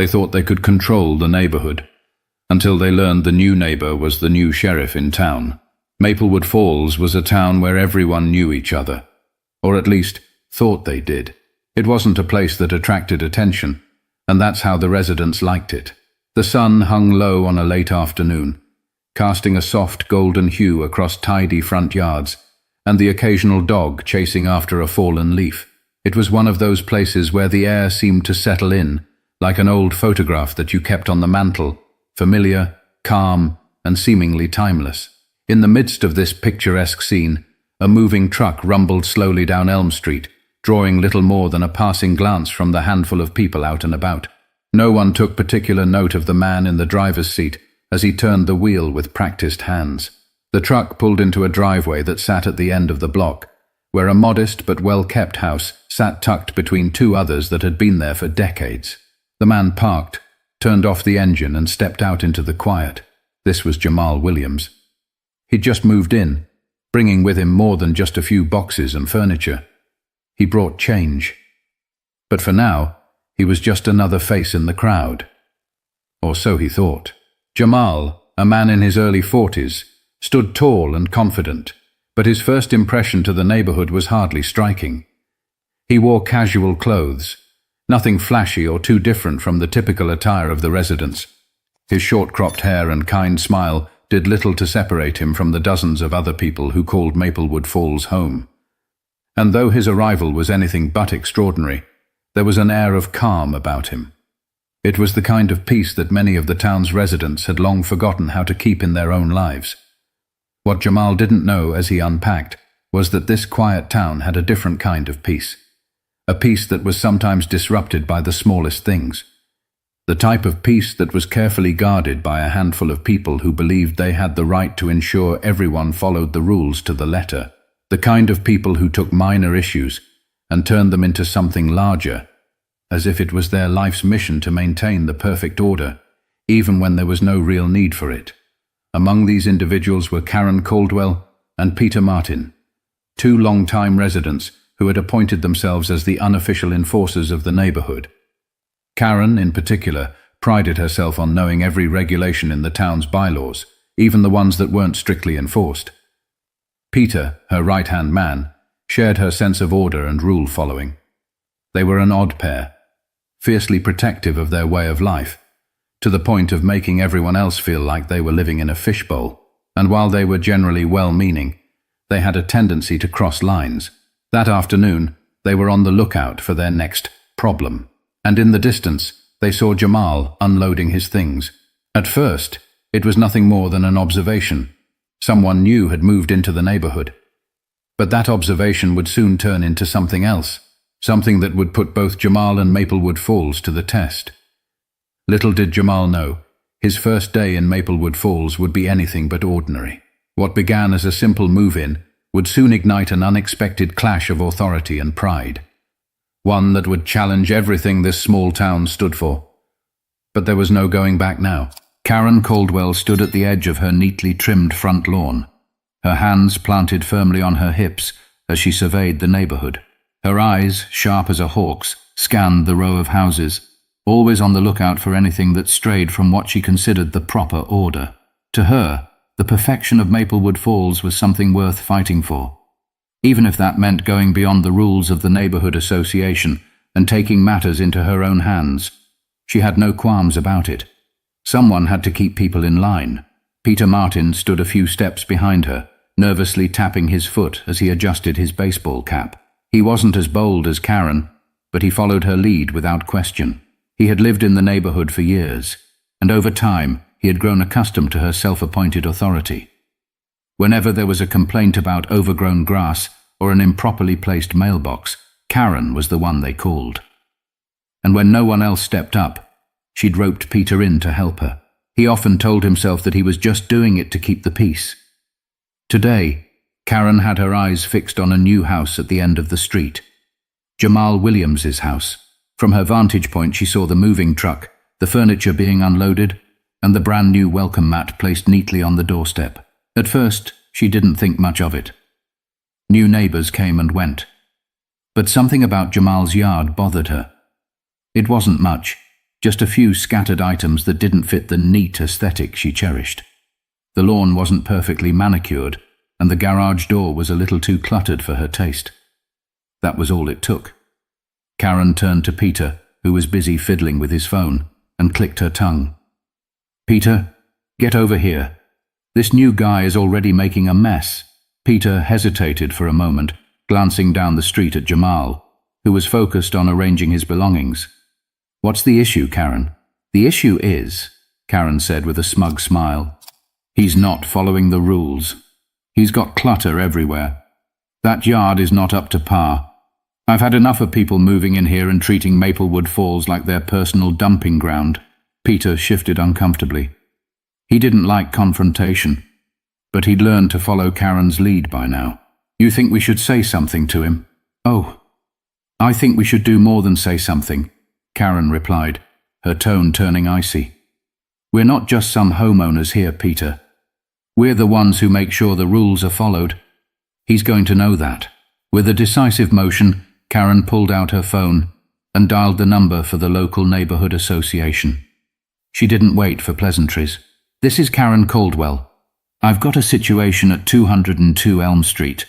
They thought they could control the neighborhood, until they learned the new neighbor was the new sheriff in town. Maplewood Falls was a town where everyone knew each other, or at least thought they did. It wasn't a place that attracted attention, and that's how the residents liked it. The sun hung low on a late afternoon, casting a soft golden hue across tidy front yards, and the occasional dog chasing after a fallen leaf. It was one of those places where the air seemed to settle in, like an old photograph that you kept on the mantel, familiar, calm, and seemingly timeless. In the midst of this picturesque scene, a moving truck rumbled slowly down Elm Street, drawing little more than a passing glance from the handful of people out and about. No one took particular note of the man in the driver's seat as he turned the wheel with practiced hands. The truck pulled into a driveway that sat at the end of the block, where a modest but well-kept house sat tucked between two others that had been there for decades. The man parked, turned off the engine and stepped out into the quiet. This was Jamal Williams. He'd just moved in, bringing with him more than just a few boxes and furniture. He brought change. But for now, he was just another face in the crowd. Or so he thought. Jamal, a man in his early 40s, stood tall and confident, but his first impression to the neighborhood was hardly striking. He wore casual clothes, nothing flashy or too different from the typical attire of the residents. His short-cropped hair and kind smile did little to separate him from the dozens of other people who called Maplewood Falls home. And though his arrival was anything but extraordinary, there was an air of calm about him. It was the kind of peace that many of the town's residents had long forgotten how to keep in their own lives. What Jamal didn't know as he unpacked was that this quiet town had a different kind of peace. A peace that was sometimes disrupted by the smallest things. The type of peace that was carefully guarded by a handful of people who believed they had the right to ensure everyone followed the rules to the letter. The kind of people who took minor issues and turned them into something larger, as if it was their life's mission to maintain the perfect order, even when there was no real need for it. Among these individuals were Karen Caldwell and Peter Martin, two long-time residents who had appointed themselves as the unofficial enforcers of the neighborhood. Karen, in particular, prided herself on knowing every regulation in the town's bylaws, even the ones that weren't strictly enforced. Peter, her right-hand man, shared her sense of order and rule-following. They were an odd pair, fiercely protective of their way of life, to the point of making everyone else feel like they were living in a fishbowl, and while they were generally well-meaning, they had a tendency to cross lines. That afternoon, they were on the lookout for their next problem, and in the distance, they saw Jamal unloading his things. At first, it was nothing more than an observation. Someone new had moved into the neighborhood. But that observation would soon turn into something else, something that would put both Jamal and Maplewood Falls to the test. Little did Jamal know, his first day in Maplewood Falls would be anything but ordinary. What began as a simple move-in would soon ignite an unexpected clash of authority and pride, one that would challenge everything this small town stood for. But there was no going back now. Karen Caldwell stood at the edge of her neatly trimmed front lawn, her hands planted firmly on her hips as she surveyed the neighborhood. Her eyes, sharp as a hawk's, scanned the row of houses, always on the lookout for anything that strayed from what she considered the proper order. To her, the perfection of Maplewood Falls was something worth fighting for, even if that meant going beyond the rules of the neighborhood association and taking matters into her own hands. She had no qualms about it. Someone had to keep people in line. Peter Martin stood a few steps behind her, nervously tapping his foot as he adjusted his baseball cap. He wasn't as bold as Karen, but he followed her lead without question. He had lived in the neighborhood for years, and over time he had grown accustomed to her self-appointed authority. Whenever there was a complaint about overgrown grass or an improperly placed mailbox, Karen was the one they called. And when no one else stepped up, she'd roped Peter in to help her. He often told himself that he was just doing it to keep the peace. Today, Karen had her eyes fixed on a new house at the end of the street, Jamal Williams's house. From her vantage point, she saw the moving truck, the furniture being unloaded, and the brand new welcome mat placed neatly on the doorstep. At first, she didn't think much of it. New neighbors came and went. But something about Jamal's yard bothered her. It wasn't much, just a few scattered items that didn't fit the neat aesthetic she cherished. The lawn wasn't perfectly manicured, and the garage door was a little too cluttered for her taste. That was all it took. Karen turned to Peter, who was busy fiddling with his phone, and clicked her tongue. "Peter, get over here. This new guy is already making a mess." Peter hesitated for a moment, glancing down the street at Jamal, who was focused on arranging his belongings. "What's the issue, Karen?" "The issue is," Karen said with a smug smile, "he's not following the rules. He's got clutter everywhere. That yard is not up to par. I've had enough of people moving in here and treating Maplewood Falls like their personal dumping ground." Peter shifted uncomfortably. He didn't like confrontation, but he'd learned to follow Karen's lead by now. "You think we should say something to him?" "Oh, I think we should do more than say something," Karen replied, her tone turning icy. "We're not just some homeowners here, Peter. We're the ones who make sure the rules are followed. He's going to know that." With a decisive motion, Karen pulled out her phone and dialed the number for the local neighborhood association. She didn't wait for pleasantries. "This is Karen Caldwell. I've got a situation at 202 Elm Street.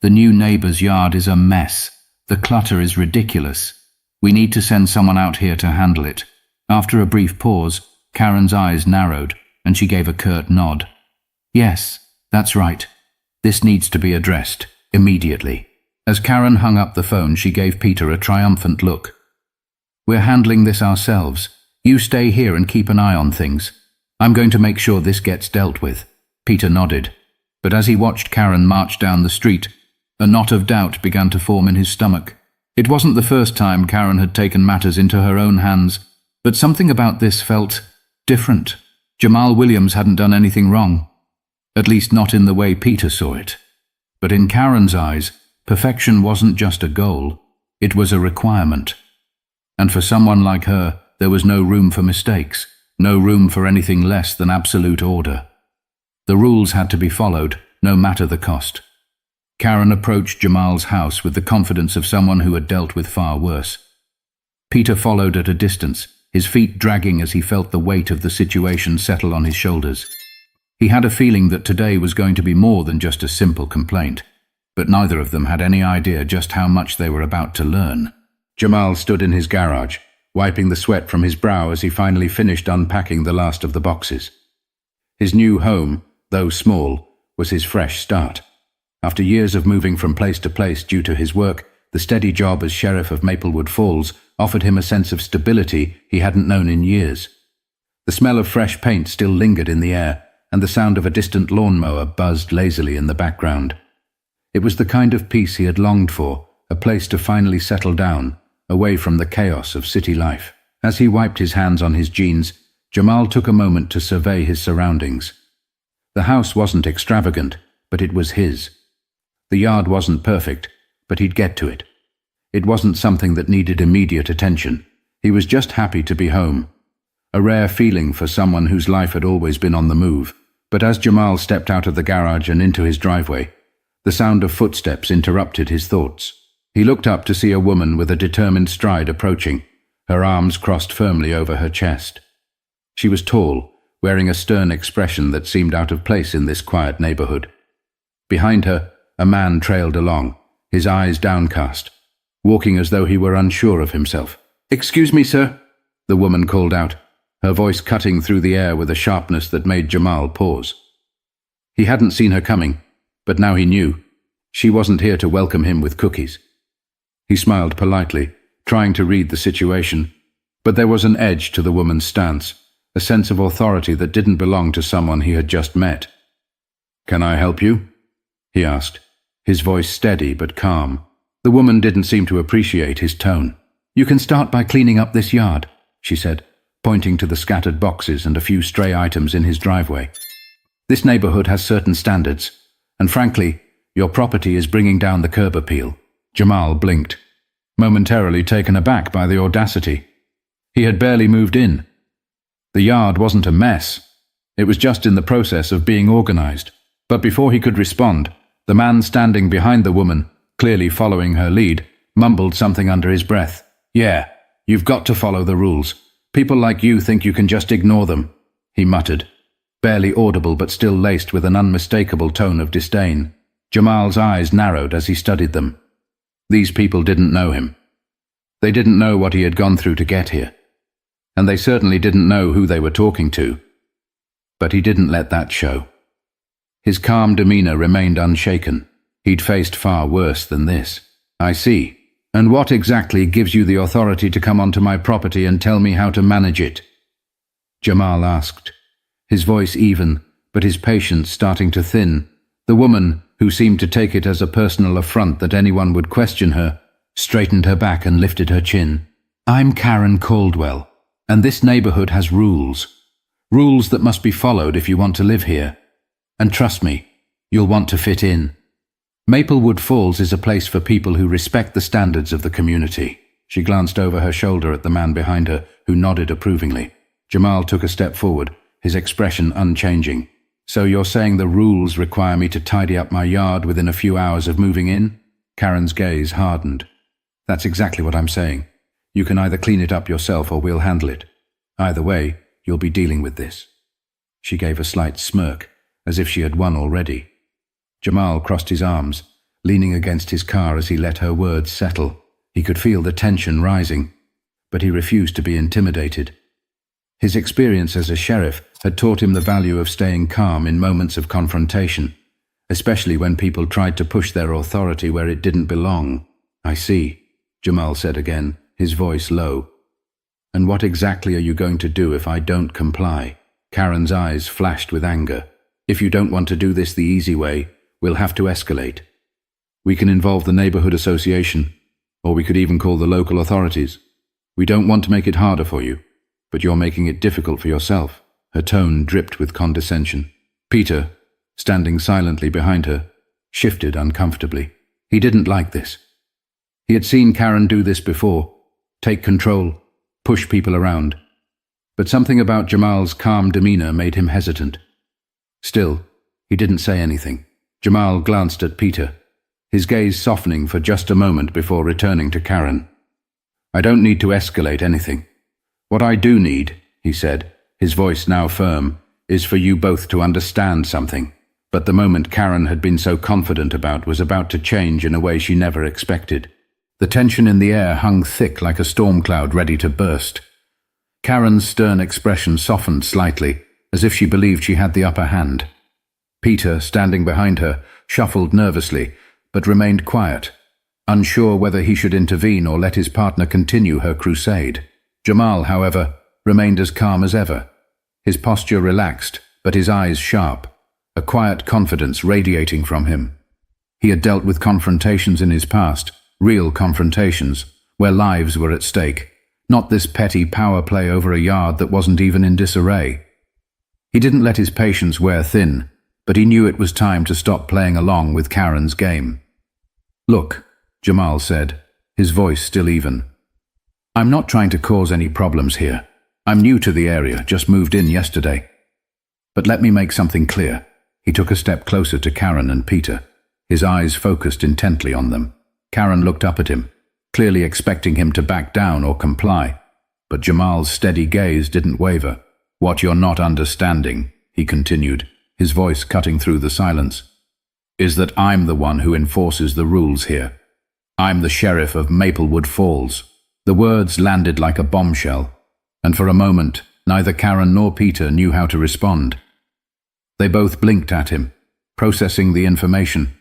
The new neighbor's yard is a mess. The clutter is ridiculous. We need to send someone out here to handle it." After a brief pause, Karen's eyes narrowed, and she gave a curt nod. "Yes, that's right. This needs to be addressed, immediately." As Karen hung up the phone, she gave Peter a triumphant look. "We're handling this ourselves. You stay here and keep an eye on things. I'm going to make sure this gets dealt with." Peter nodded, but as he watched Karen march down the street, a knot of doubt began to form in his stomach. It wasn't the first time Karen had taken matters into her own hands, but something about this felt different. Jamal Williams hadn't done anything wrong, at least not in the way Peter saw it. But in Karen's eyes, perfection wasn't just a goal, it was a requirement. And for someone like her, there was no room for mistakes, no room for anything less than absolute order. The rules had to be followed, no matter the cost. Karen approached Jamal's house with the confidence of someone who had dealt with far worse. Peter followed at a distance, his feet dragging as he felt the weight of the situation settle on his shoulders. He had a feeling that today was going to be more than just a simple complaint, but neither of them had any idea just how much they were about to learn. Jamal stood in his garage, wiping the sweat from his brow as he finally finished unpacking the last of the boxes. His new home, though small, was his fresh start. After years of moving from place to place due to his work, the steady job as sheriff of Maplewood Falls offered him a sense of stability he hadn't known in years. The smell of fresh paint still lingered in the air, and the sound of a distant lawnmower buzzed lazily in the background. It was the kind of peace he had longed for, a place to finally settle down, away from the chaos of city life. As he wiped his hands on his jeans, Jamal took a moment to survey his surroundings. The house wasn't extravagant, but it was his. The yard wasn't perfect, but he'd get to it. It wasn't something that needed immediate attention. He was just happy to be home. A rare feeling for someone whose life had always been on the move. But as Jamal stepped out of the garage and into his driveway, the sound of footsteps interrupted his thoughts. He looked up to see a woman with a determined stride approaching, her arms crossed firmly over her chest. She was tall, wearing a stern expression that seemed out of place in this quiet neighborhood. Behind her, a man trailed along, his eyes downcast, walking as though he were unsure of himself. "Excuse me, sir," the woman called out, her voice cutting through the air with a sharpness that made Jamal pause. He hadn't seen her coming, but now he knew. She wasn't here to welcome him with cookies. He smiled politely, trying to read the situation, but there was an edge to the woman's stance, a sense of authority that didn't belong to someone he had just met. "Can I help you?" he asked, his voice steady but calm. The woman didn't seem to appreciate his tone. "You can start by cleaning up this yard," she said, pointing to the scattered boxes and a few stray items in his driveway. "This neighborhood has certain standards, and frankly, your property is bringing down the curb appeal." Jamal blinked, momentarily taken aback by the audacity. He had barely moved in. The yard wasn't a mess. It was just in the process of being organized. But before he could respond, the man standing behind the woman, clearly following her lead, mumbled something under his breath. "Yeah, you've got to follow the rules. People like you think you can just ignore them, he muttered, barely audible but still laced with an unmistakable tone of disdain. Jamal's eyes narrowed as he studied them. These people didn't know him. They didn't know what he had gone through to get here. And they certainly didn't know who they were talking to. But he didn't let that show. His calm demeanor remained unshaken. He'd faced far worse than this. I see. And what exactly gives you the authority to come onto my property and tell me how to manage it? Jamal asked, his voice even, but his patience starting to thin. The woman, who seemed to take it as a personal affront that anyone would question her, straightened her back and lifted her chin. I'm Karen Caldwell, and this neighborhood has rules. Rules that must be followed if you want to live here. And trust me, you'll want to fit in. Maplewood Falls is a place for people who respect the standards of the community. She glanced over her shoulder at the man behind her, who nodded approvingly. Jamal took a step forward, his expression unchanging. So you're saying the rules require me to tidy up my yard within a few hours of moving in? Karen's gaze hardened. That's exactly what I'm saying. You can either clean it up yourself or we'll handle it. Either way, you'll be dealing with this. She gave a slight smirk, as if she had won already. Jamal crossed his arms, leaning against his car as he let her words settle. He could feel the tension rising, but he refused to be intimidated. His experience as a sheriff had taught him the value of staying calm in moments of confrontation, especially when people tried to push their authority where it didn't belong. I see, Jamal said again, his voice low. And what exactly are you going to do if I don't comply? Karen's eyes flashed with anger. If you don't want to do this the easy way, we'll have to escalate. We can involve the neighborhood association, or we could even call the local authorities. We don't want to make it harder for you, but you're making it difficult for yourself. Her tone dripped with condescension. Peter, standing silently behind her, shifted uncomfortably. He didn't like this. He had seen Karen do this before, take control, push people around. But something about Jamal's calm demeanor made him hesitant. Still, he didn't say anything. Jamal glanced at Peter, his gaze softening for just a moment before returning to Karen. I don't need to escalate anything. What I do need, he said, his voice now firm, is for you both to understand something. But the moment Karen had been so confident about was about to change in a way she never expected. The tension in the air hung thick like a storm cloud ready to burst. Karen's stern expression softened slightly, as if she believed she had the upper hand. Peter, standing behind her, shuffled nervously, but remained quiet, unsure whether he should intervene or let his partner continue her crusade. Jamal, however, remained as calm as ever, his posture relaxed, but his eyes sharp, a quiet confidence radiating from him. He had dealt with confrontations in his past, real confrontations, where lives were at stake, not this petty power play over a yard that wasn't even in disarray. He didn't let his patience wear thin, but he knew it was time to stop playing along with Karen's game. Look, Jamal said, his voice still even. I'm not trying to cause any problems here. I'm new to the area, just moved in yesterday. But let me make something clear. He took a step closer to Karen and Peter, his eyes focused intently on them. Karen looked up at him, clearly expecting him to back down or comply. But Jamal's steady gaze didn't waver. What you're not understanding, he continued, his voice cutting through the silence, is that I'm the one who enforces the rules here. I'm the sheriff of Maplewood Falls. The words landed like a bombshell, and for a moment, neither Karen nor Peter knew how to respond. They both blinked at him, processing the information,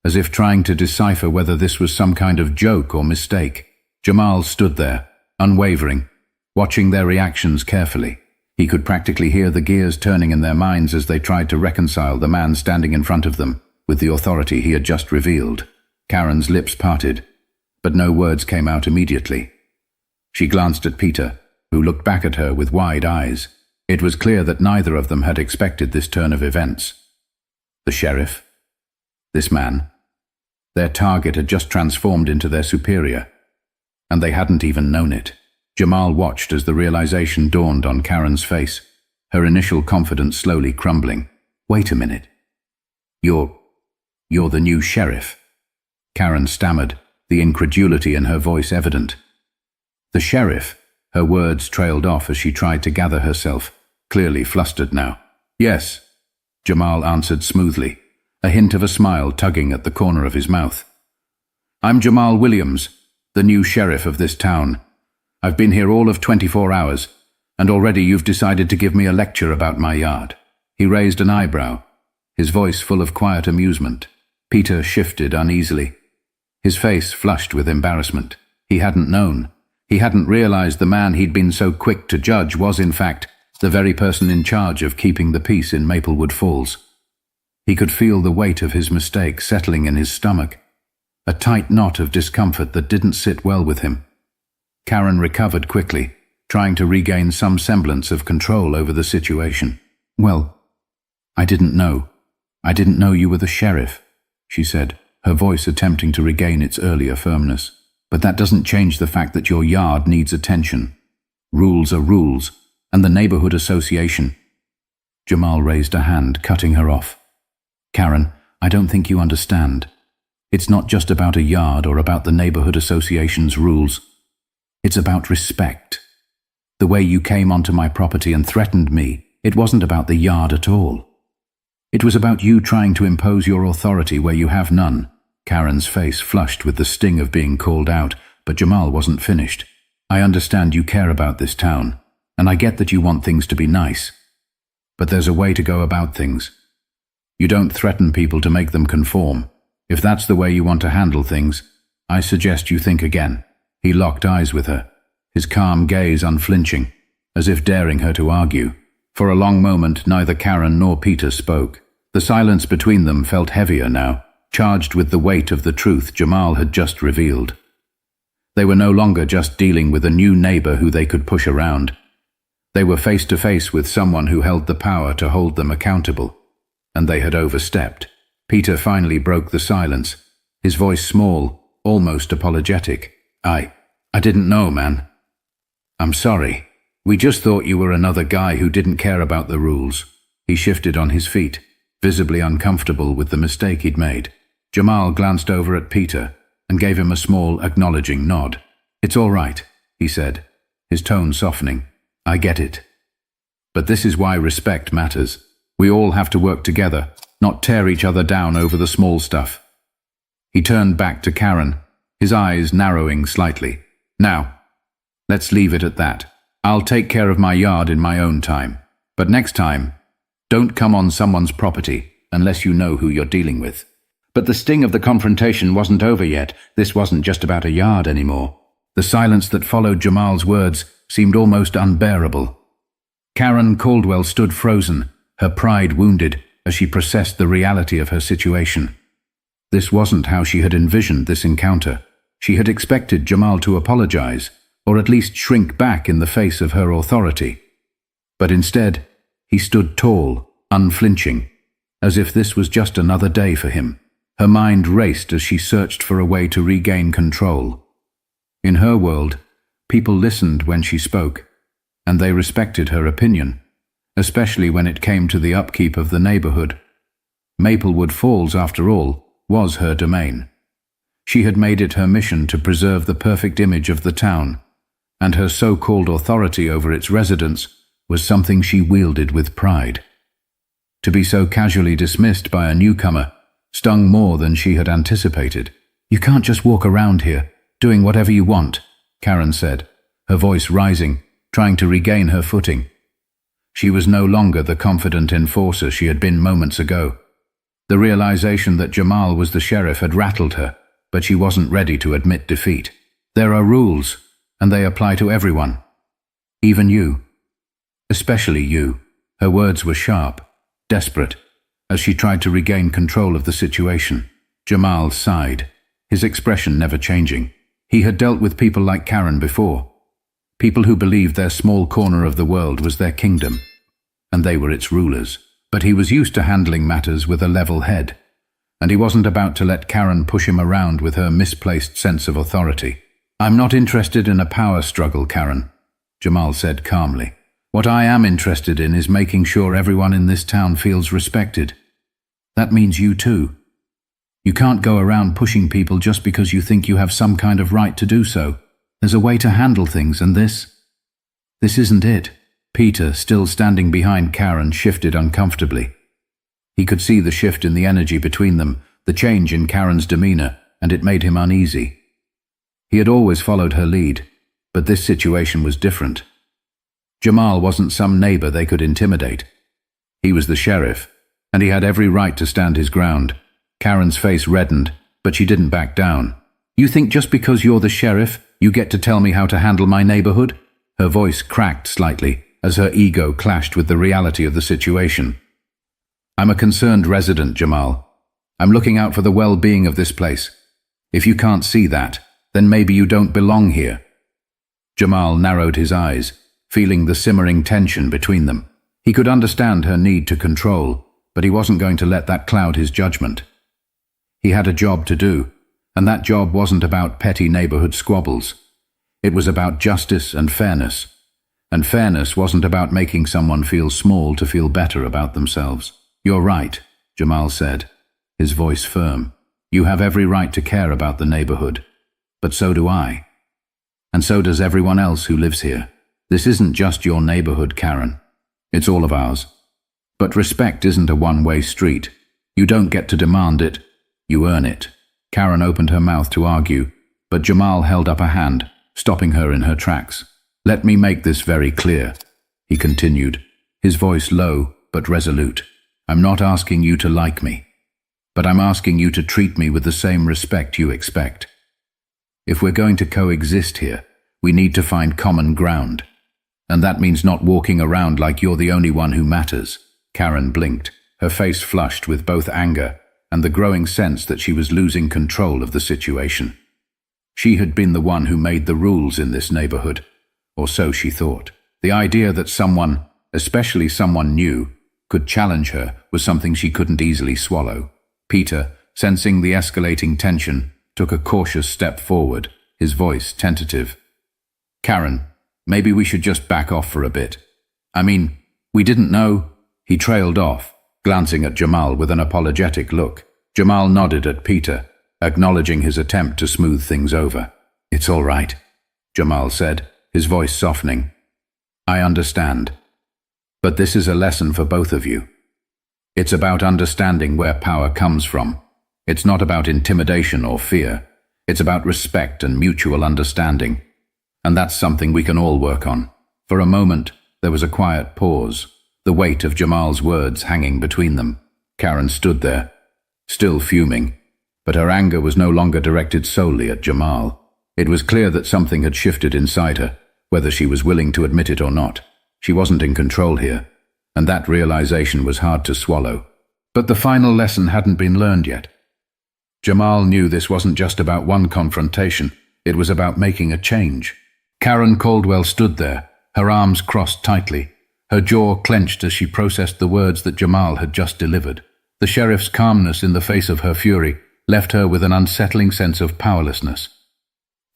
as if trying to decipher whether this was some kind of joke or mistake. Jamal stood there, unwavering, watching their reactions carefully. He could practically hear the gears turning in their minds as they tried to reconcile the man standing in front of them with the authority he had just revealed. Karen's lips parted, but no words came out immediately. She glanced at Peter, who looked back at her with wide eyes. It was clear that neither of them had expected this turn of events. The sheriff? This man? Their target had just transformed into their superior, and they hadn't even known it. Jamal watched as the realization dawned on Karen's face, her initial confidence slowly crumbling. Wait a minute. You're the new sheriff? Karen stammered, the incredulity in her voice evident. The sheriff, Her words trailed off as she tried to gather herself, clearly flustered now. "Yes," Jamal answered smoothly, a hint of a smile tugging at the corner of his mouth. "I'm Jamal Williams, the new sheriff of this town. I've been here all of 24 hours, and already you've decided to give me a lecture about my yard." He raised an eyebrow, his voice full of quiet amusement. Peter shifted uneasily, his face flushed with embarrassment. He hadn't known. He hadn't realized the man he'd been so quick to judge was, in fact, the very person in charge of keeping the peace in Maplewood Falls. He could feel the weight of his mistake settling in his stomach, a tight knot of discomfort that didn't sit well with him. Karen recovered quickly, trying to regain some semblance of control over the situation. "Well, I didn't know. I didn't know you were the sheriff," she said, her voice attempting to regain its earlier firmness. "But that doesn't change the fact that your yard needs attention. Rules are rules, and the neighborhood association—" Jamal raised a hand, cutting her off. "Karen, I don't think you understand. It's not just about a yard or about the neighborhood association's rules. It's about respect. The way you came onto my property and threatened me, it wasn't about the yard at all. It was about you trying to impose your authority where you have none." Karen's face flushed with the sting of being called out, but Jamal wasn't finished. "I understand you care about this town, and I get that you want things to be nice. But there's a way to go about things. You don't threaten people to make them conform. If that's the way you want to handle things, I suggest you think again." He locked eyes with her, his calm gaze unflinching, as if daring her to argue. For a long moment, neither Karen nor Peter spoke. The silence between them felt heavier now, charged with the weight of the truth Jamal had just revealed. They were no longer just dealing with a new neighbor who they could push around. They were face to face with someone who held the power to hold them accountable, and they had overstepped. Peter finally broke the silence, his voice small, almost apologetic. I didn't know, man. I'm sorry. We just thought you were another guy who didn't care about the rules." He shifted on his feet, visibly uncomfortable with the mistake he'd made. Jamal glanced over at Peter and gave him a small, acknowledging nod. "It's all right," he said, his tone softening. "I get it. But this is why respect matters. We all have to work together, not tear each other down over the small stuff." He turned back to Karen, his eyes narrowing slightly. "Now, let's leave it at that. I'll take care of my yard in my own time. But next time, don't come on someone's property unless you know who you're dealing with." But the sting of the confrontation wasn't over yet. This wasn't just about a yard anymore. The silence that followed Jamal's words seemed almost unbearable. Karen Caldwell stood frozen, her pride wounded, as she processed the reality of her situation. This wasn't how she had envisioned this encounter. She had expected Jamal to apologize, or at least shrink back in the face of her authority. But instead, he stood tall, unflinching, as if this was just another day for him. Her mind raced as she searched for a way to regain control. In her world, people listened when she spoke, and they respected her opinion, especially when it came to the upkeep of the neighborhood. Maplewood Falls, after all, was her domain. She had made it her mission to preserve the perfect image of the town, and her so-called authority over its residents was something she wielded with pride. To be so casually dismissed by a newcomer stung more than she had anticipated. "You can't just walk around here, doing whatever you want," Karen said, her voice rising, trying to regain her footing. She was no longer the confident enforcer she had been moments ago. The realization that Jamal was the sheriff had rattled her, but she wasn't ready to admit defeat. "There are rules, and they apply to everyone. Even you. Especially you." Her words were sharp, desperate, as she tried to regain control of the situation. Jamal sighed, his expression never changing. He had dealt with people like Karen before, people who believed their small corner of the world was their kingdom, and they were its rulers. But he was used to handling matters with a level head, and he wasn't about to let Karen push him around with her misplaced sense of authority. "I'm not interested in a power struggle, Karen," Jamal said calmly. "What I am interested in is making sure everyone in this town feels respected. That means you too. You can't go around pushing people just because you think you have some kind of right to do so. There's a way to handle things, and this This isn't it. Peter, still standing behind Karen, shifted uncomfortably. He could see the shift in the energy between them, the change in Karen's demeanor, and it made him uneasy. He had always followed her lead, but this situation was different. Jamal wasn't some neighbor they could intimidate. He was the sheriff, and he had every right to stand his ground. Karen's face reddened, but she didn't back down. You think just because you're the sheriff, you get to tell me how to handle my neighborhood? Her voice cracked slightly as her ego clashed with the reality of the situation. I'm a concerned resident, Jamal. I'm looking out for the well-being of this place. If you can't see that, then maybe you don't belong here. Jamal narrowed his eyes, feeling the simmering tension between them. He could understand her need to control, but he wasn't going to let that cloud his judgment. He had a job to do, and that job wasn't about petty neighborhood squabbles. It was about justice and fairness. And fairness wasn't about making someone feel small to feel better about themselves. You're right, Jamal said, his voice firm. You have every right to care about the neighborhood. But so do I. And so does everyone else who lives here. This isn't just your neighborhood, Karen. It's all of ours. But respect isn't a one-way street. You don't get to demand it. You earn it. Karen opened her mouth to argue, but Jamal held up a hand, stopping her in her tracks. Let me make this very clear, he continued, his voice low but resolute. I'm not asking you to like me, but I'm asking you to treat me with the same respect you expect. If we're going to coexist here, we need to find common ground. And that means not walking around like you're the only one who matters. Karen blinked, her face flushed with both anger and the growing sense that she was losing control of the situation. She had been the one who made the rules in this neighborhood, or so she thought. The idea that someone, especially someone new, could challenge her was something she couldn't easily swallow. Peter, sensing the escalating tension, took a cautious step forward, his voice tentative. Karen, maybe we should just back off for a bit. I mean, we didn't know. He trailed off, glancing at Jamal with an apologetic look. Jamal nodded at Peter, acknowledging his attempt to smooth things over. It's all right, Jamal said, his voice softening. I understand. But this is a lesson for both of you. It's about understanding where power comes from. It's not about intimidation or fear. It's about respect and mutual understanding. And that's something we can all work on. For a moment, there was a quiet pause, the weight of Jamal's words hanging between them. Karen stood there, still fuming, but her anger was no longer directed solely at Jamal. It was clear that something had shifted inside her, whether she was willing to admit it or not. She wasn't in control here, and that realization was hard to swallow. But the final lesson hadn't been learned yet. Jamal knew this wasn't just about one confrontation, it was about making a change. Karen Caldwell stood there, her arms crossed tightly, her jaw clenched as she processed the words that Jamal had just delivered. The sheriff's calmness in the face of her fury left her with an unsettling sense of powerlessness.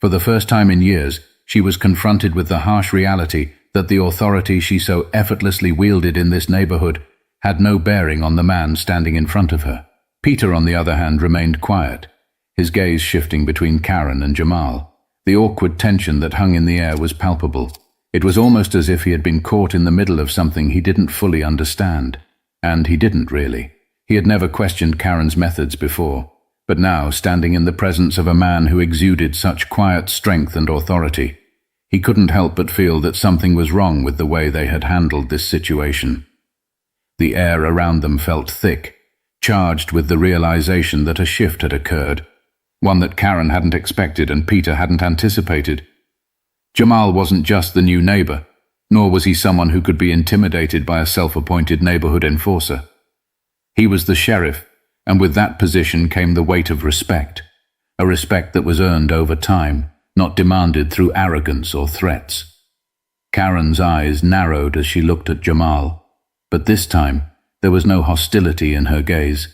For the first time in years, she was confronted with the harsh reality that the authority she so effortlessly wielded in this neighborhood had no bearing on the man standing in front of her. Peter, on the other hand, remained quiet, his gaze shifting between Karen and Jamal. The awkward tension that hung in the air was palpable. It was almost as if he had been caught in the middle of something he didn't fully understand. And he didn't really. He had never questioned Karen's methods before. But now, standing in the presence of a man who exuded such quiet strength and authority, he couldn't help but feel that something was wrong with the way they had handled this situation. The air around them felt thick, charged with the realization that a shift had occurred, one that Karen hadn't expected and Peter hadn't anticipated. Jamal wasn't just the new neighbor, nor was he someone who could be intimidated by a self-appointed neighborhood enforcer. He was the sheriff, and with that position came the weight of respect, a respect that was earned over time, not demanded through arrogance or threats. Karen's eyes narrowed as she looked at Jamal, but this time there was no hostility in her gaze,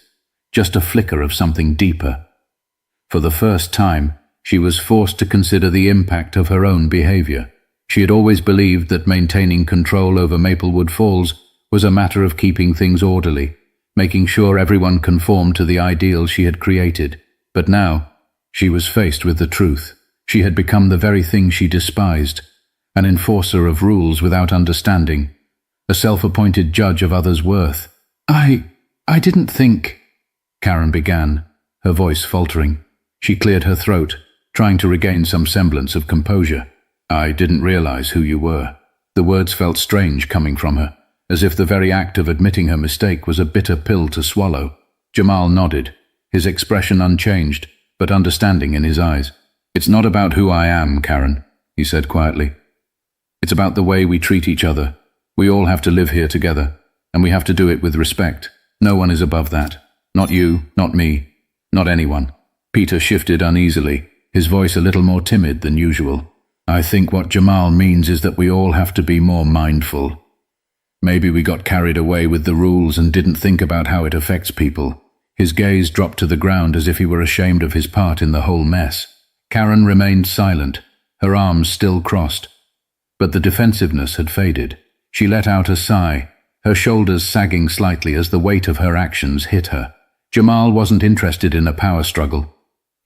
just a flicker of something deeper. For the first time, she was forced to consider the impact of her own behavior. She had always believed that maintaining control over Maplewood Falls was a matter of keeping things orderly, making sure everyone conformed to the ideal she had created. But now, she was faced with the truth. She had become the very thing she despised, an enforcer of rules without understanding, a self-appointed judge of others' worth. I didn't think," Karen began, her voice faltering. She cleared her throat, trying to regain some semblance of composure. "I didn't realize who you were." The words felt strange coming from her, as if the very act of admitting her mistake was a bitter pill to swallow. Jamal nodded, his expression unchanged, but understanding in his eyes. "It's not about who I am, Karen," he said quietly. "It's about the way we treat each other. We all have to live here together, and we have to do it with respect. No one is above that. Not you, not me, not anyone." Peter shifted uneasily, his voice a little more timid than usual. "I think what Jamal means is that we all have to be more mindful. Maybe we got carried away with the rules and didn't think about how it affects people." His gaze dropped to the ground as if he were ashamed of his part in the whole mess. Karen remained silent, her arms still crossed. But the defensiveness had faded. She let out a sigh, her shoulders sagging slightly as the weight of her actions hit her. Jamal wasn't interested in a power struggle.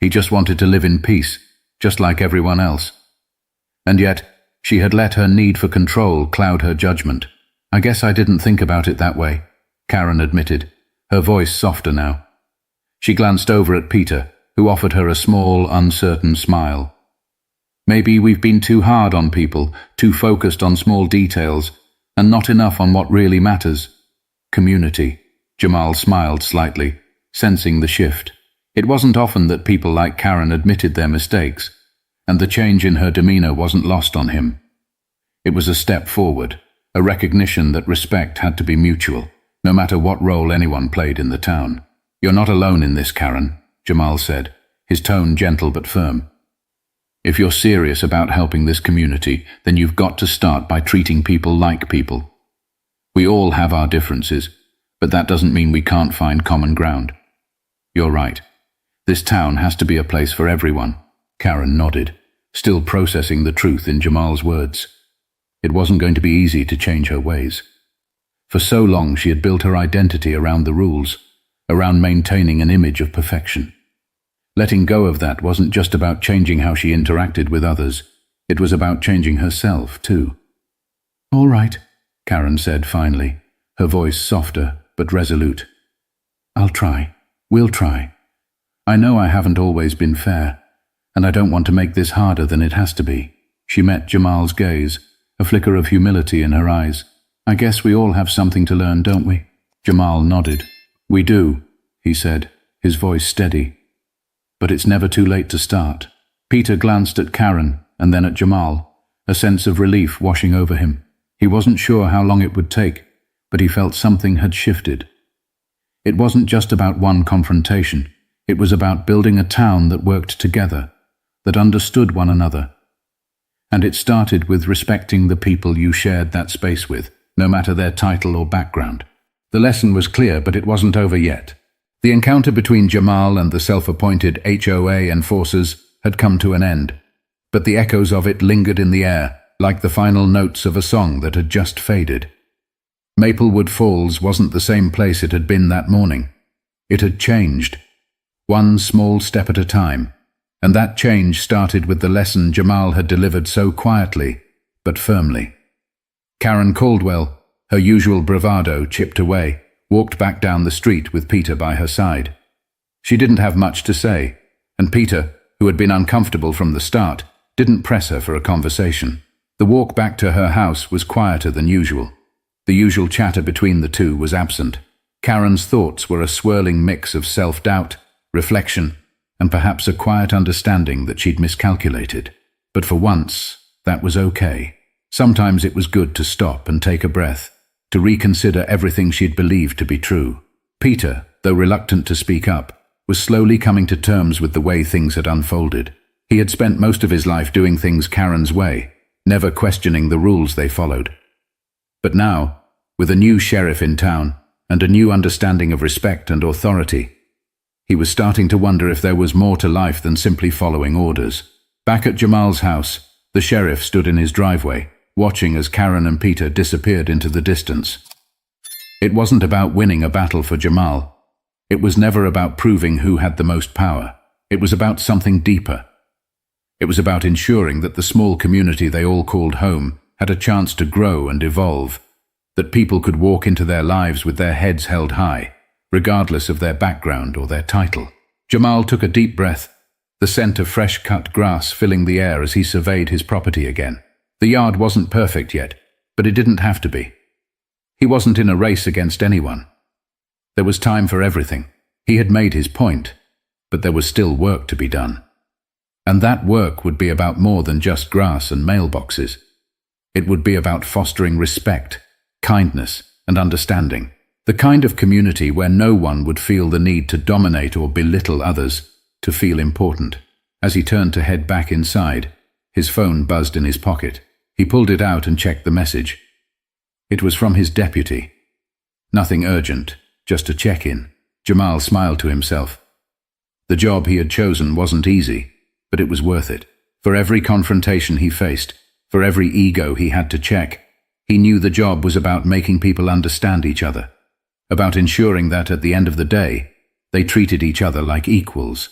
He just wanted to live in peace, just like everyone else. And yet, she had let her need for control cloud her judgment. "I guess I didn't think about it that way," Karen admitted, her voice softer now. She glanced over at Peter, who offered her a small, uncertain smile. "Maybe we've been too hard on people, too focused on small details, and not enough on what really matters. Community." Jamal smiled slightly, sensing the shift. It wasn't often that people like Karen admitted their mistakes, and the change in her demeanor wasn't lost on him. It was a step forward, a recognition that respect had to be mutual, no matter what role anyone played in the town. "You're not alone in this, Karen," Jamal said, his tone gentle but firm. "If you're serious about helping this community, then you've got to start by treating people like people. We all have our differences, but that doesn't mean we can't find common ground." "You're right. This town has to be a place for everyone." Karen nodded, still processing the truth in Jamal's words. It wasn't going to be easy to change her ways. For so long she had built her identity around the rules, around maintaining an image of perfection. Letting go of that wasn't just about changing how she interacted with others, it was about changing herself too. "All right," Karen said finally, her voice softer but resolute. "I'll try. We'll try. I know I haven't always been fair, and I don't want to make this harder than it has to be." She met Jamal's gaze, a flicker of humility in her eyes. "I guess we all have something to learn, don't we?" Jamal nodded. "We do," he said, his voice steady. "But it's never too late to start." Peter glanced at Karen and then at Jamal, a sense of relief washing over him. He wasn't sure how long it would take, but he felt something had shifted. It wasn't just about one confrontation. It was about building a town that worked together, that understood one another. And it started with respecting the people you shared that space with, no matter their title or background. The lesson was clear, but it wasn't over yet. The encounter between Jamal and the self-appointed HOA enforcers had come to an end, but the echoes of it lingered in the air, like the final notes of a song that had just faded. Maplewood Falls wasn't the same place it had been that morning. It had changed, one small step at a time, and that change started with the lesson Jamal had delivered so quietly, but firmly. Karen Caldwell, her usual bravado chipped away, walked back down the street with Peter by her side. She didn't have much to say, and Peter, who had been uncomfortable from the start, didn't press her for a conversation. The walk back to her house was quieter than usual. The usual chatter between the two was absent. Karen's thoughts were a swirling mix of self-doubt, reflection, and perhaps a quiet understanding that she'd miscalculated. But for once, that was okay. Sometimes it was good to stop and take a breath, to reconsider everything she'd believed to be true. Peter, though reluctant to speak up, was slowly coming to terms with the way things had unfolded. He had spent most of his life doing things Karen's way, never questioning the rules they followed. But now, with a new sheriff in town and a new understanding of respect and authority, he was starting to wonder if there was more to life than simply following orders. Back at Jamal's house, the sheriff stood in his driveway, watching as Karen and Peter disappeared into the distance. It wasn't about winning a battle for Jamal. It was never about proving who had the most power. It was about something deeper. It was about ensuring that the small community they all called home had a chance to grow and evolve, that people could walk into their lives with their heads held high, regardless of their background or their title. Jamal took a deep breath, the scent of fresh-cut grass filling the air as he surveyed his property again. The yard wasn't perfect yet, but it didn't have to be. He wasn't in a race against anyone. There was time for everything. He had made his point, but there was still work to be done. And that work would be about more than just grass and mailboxes. It would be about fostering respect, kindness, and understanding. The kind of community where no one would feel the need to dominate or belittle others, to feel important. As he turned to head back inside, his phone buzzed in his pocket. He pulled it out and checked the message. It was from his deputy. Nothing urgent, just a check-in. Jamal smiled to himself. The job he had chosen wasn't easy, but it was worth it. For every confrontation he faced, for every ego he had to check, he knew the job was about making people understand each other, about ensuring that at the end of the day, they treated each other like equals.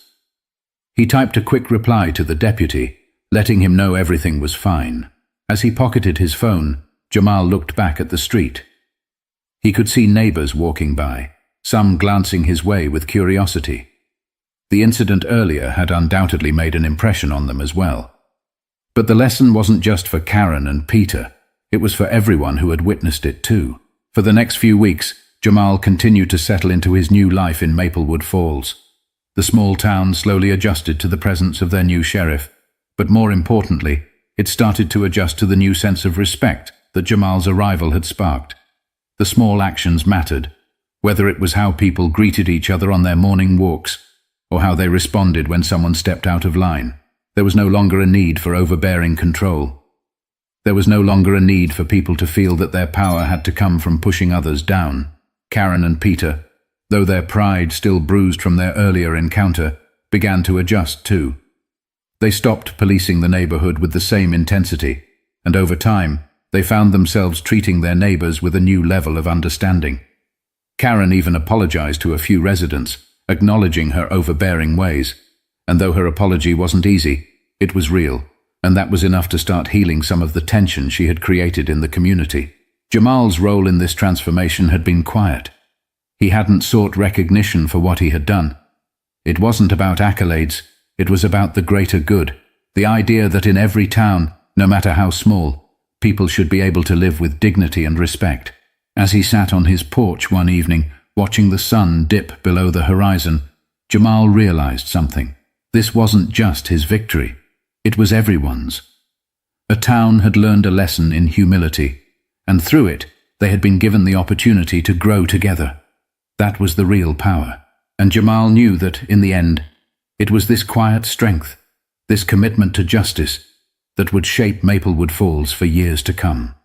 He typed a quick reply to the deputy, letting him know everything was fine. As he pocketed his phone, Jamal looked back at the street. He could see neighbors walking by, some glancing his way with curiosity. The incident earlier had undoubtedly made an impression on them as well. But the lesson wasn't just for Karen and Peter, it was for everyone who had witnessed it too. For the next few weeks, Jamal continued to settle into his new life in Maplewood Falls. The small town slowly adjusted to the presence of their new sheriff, but more importantly, it started to adjust to the new sense of respect that Jamal's arrival had sparked. The small actions mattered, whether it was how people greeted each other on their morning walks, or how they responded when someone stepped out of line. There was no longer a need for overbearing control. There was no longer a need for people to feel that their power had to come from pushing others down. Karen and Peter, though their pride still bruised from their earlier encounter, began to adjust too. They stopped policing the neighborhood with the same intensity, and over time, they found themselves treating their neighbors with a new level of understanding. Karen even apologized to a few residents, acknowledging her overbearing ways, and though her apology wasn't easy, it was real, and that was enough to start healing some of the tension she had created in the community. Jamal's role in this transformation had been quiet. He hadn't sought recognition for what he had done. It wasn't about accolades, it was about the greater good, the idea that in every town, no matter how small, people should be able to live with dignity and respect. As he sat on his porch one evening, watching the sun dip below the horizon, Jamal realized something. This wasn't just his victory, it was everyone's. A town had learned a lesson in humility, and through it, they had been given the opportunity to grow together. That was the real power, and Jamal knew that, in the end, it was this quiet strength, this commitment to justice, that would shape Maplewood Falls for years to come.